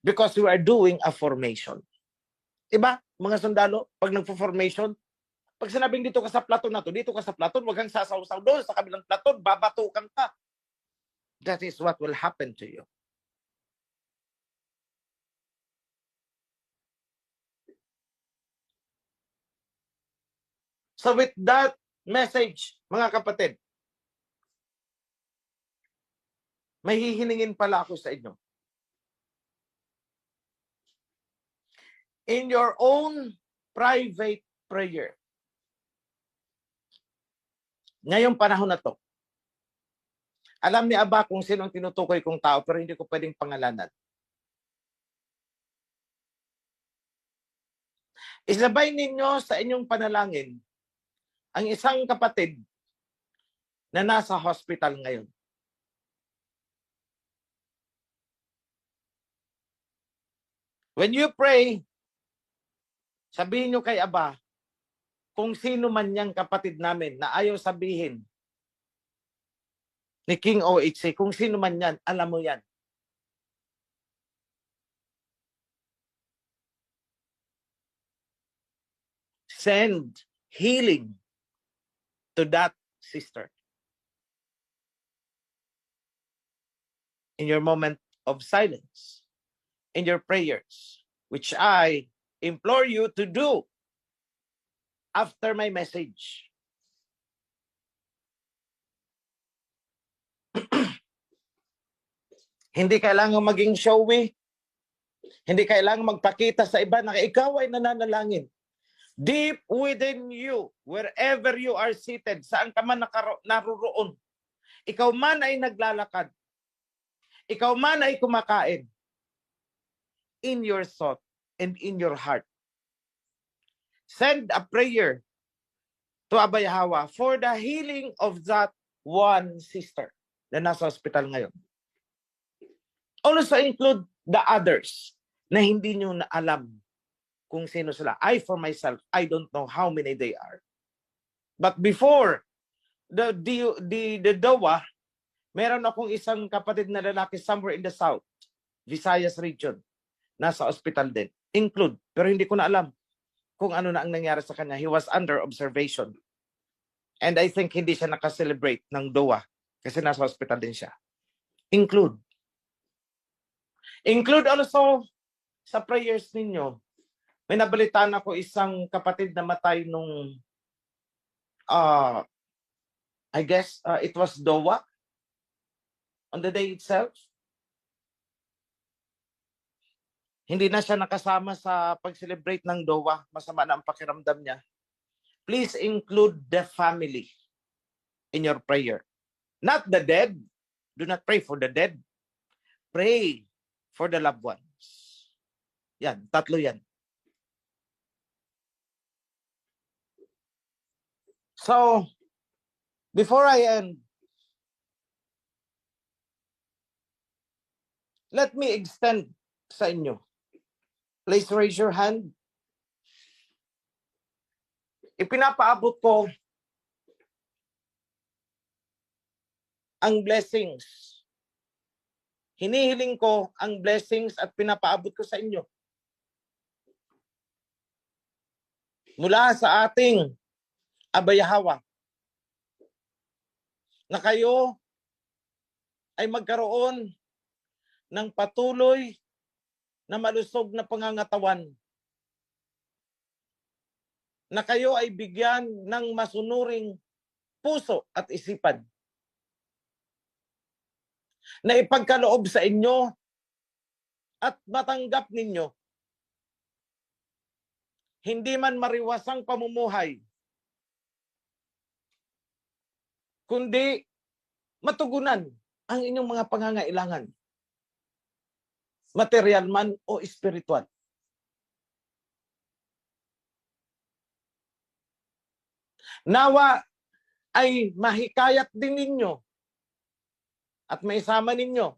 Because we are doing a formation. Diba, mga sundalo, pag nagpo-formation, pag sinabing dito ka sa platon na to, dito ka sa platon, wag kang sasaw-saw doon sa kabilang platon, babatukan ka. That is what will happen to you. So with that message, mga kapatid, may hihiningin pala ako sa inyo. In your own private prayer, ngayong panahon na to, alam ni Aba kung sino ang tinutukoy kong tao, pero hindi ko pwedeng pangalanan. Isabay ninyo sa inyong panalangin ang isang kapatid na nasa hospital ngayon. When you pray, sabihin nyo kay Aba, kung sino man niyang kapatid namin na ayaw sabihin ni King OHC, kung sino man yan, alam mo yan. Send healing to that sister. In your moment of silence, in your prayers, which I implore you to do after my message. Hindi kailangan maging showy. Hindi kailangan magpakita sa iba na ikaw ay nananalangin. Deep within you, wherever you are seated, saan ka man naruroon, ikaw man ay naglalakad, ikaw man ay kumakain, in your thought and in your heart, send a prayer to Abba Yahweh for the healing of that one sister na nasa hospital ngayon. Also include the others na hindi nyo na alam kung sino sila. I, for myself, I don't know how many they are. But before the DOWA, meron akong isang kapatid na lalaki somewhere in the south, Visayas region, nasa hospital din. Include, pero hindi ko na alam kung ano na ang nangyari sa kanya. He was under observation. And I think hindi siya nakaselebrate ng DOWA kasi nasa hospital din siya. Include. Include also sa prayers ninyo. May nabalitaan ako isang kapatid na matay nung I guess it was DOWA on the day itself. Hindi na siya nakasama sa pag-celebrate ng DOWA. Masama na ang pakiramdam niya. Please include the family in your prayer. Not the dead. Do not pray for the dead. Pray for the loved ones. Yan, tatlo yan. So, before I end, let me extend sa inyo. Please raise your hand. Ipinapaabot ko ang blessings. Hinihiling ko ang blessings at pinapaabot ko sa inyo. Mula sa ating Abba Yahweh, na kayo ay magkaroon ng patuloy na malusog na pangangatawan. na kayo ay bigyan ng masunuring puso at isipan na ipagkaloob sa inyo at matanggap ninyo hindi man mariwasang pamumuhay, kundi matugunan ang inyong mga pangangailangan, material man o espiritual. Nawa ay mahikayat din ninyo at maisama ninyo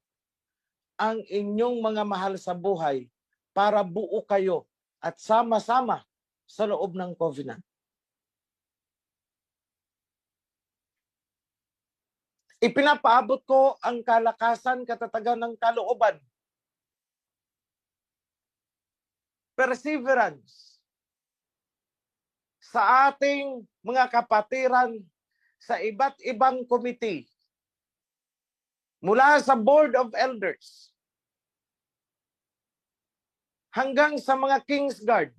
ang inyong mga mahal sa buhay para buo kayo at sama-sama sa loob ng covenant. Ipinapaabot ko ang kalakasan, katatagan ng kalooban, perseverance sa ating mga kapatiran sa iba't ibang committee, mula sa Board of Elders hanggang sa mga Kingsguard,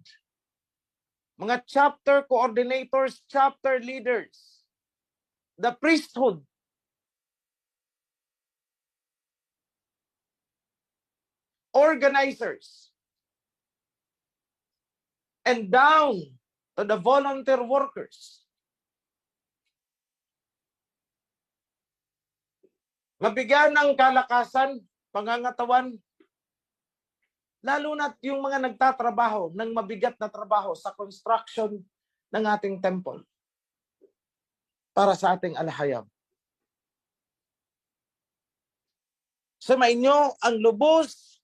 mga chapter coordinators, chapter leaders, the priesthood, organizers, and down to the volunteer workers. Mabigyan ng kalakasan, pangangatawan, lalo na yung mga nagtatrabaho ng mabigat na trabaho sa construction ng ating temple para sa ating alahayab. Sumainyo ang lubos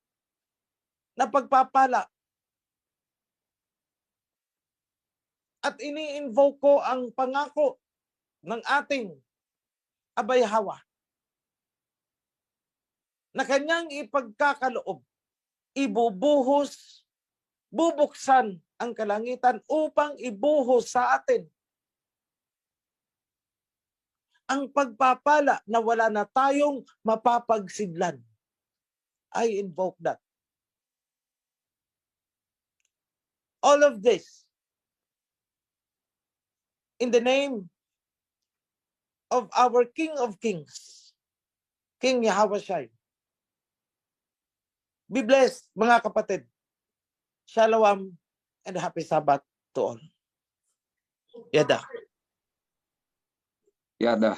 na pagpapala. At ini-invoke ko ang pangako ng ating Abay Hawa na kanyang ipagkakaloob, ibubuhos, bubuksan ang kalangitan upang ibuhos sa atin ang pagpapala na wala na tayong mapapagsidlan. I invoke that. All of this in the name of our King of Kings, King Yahawashi. Be blessed, mga kapatid. Shalom and happy Sabbath to all. Yada. Yada.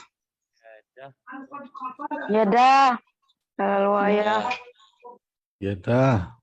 Yada. Haleluya. Yada.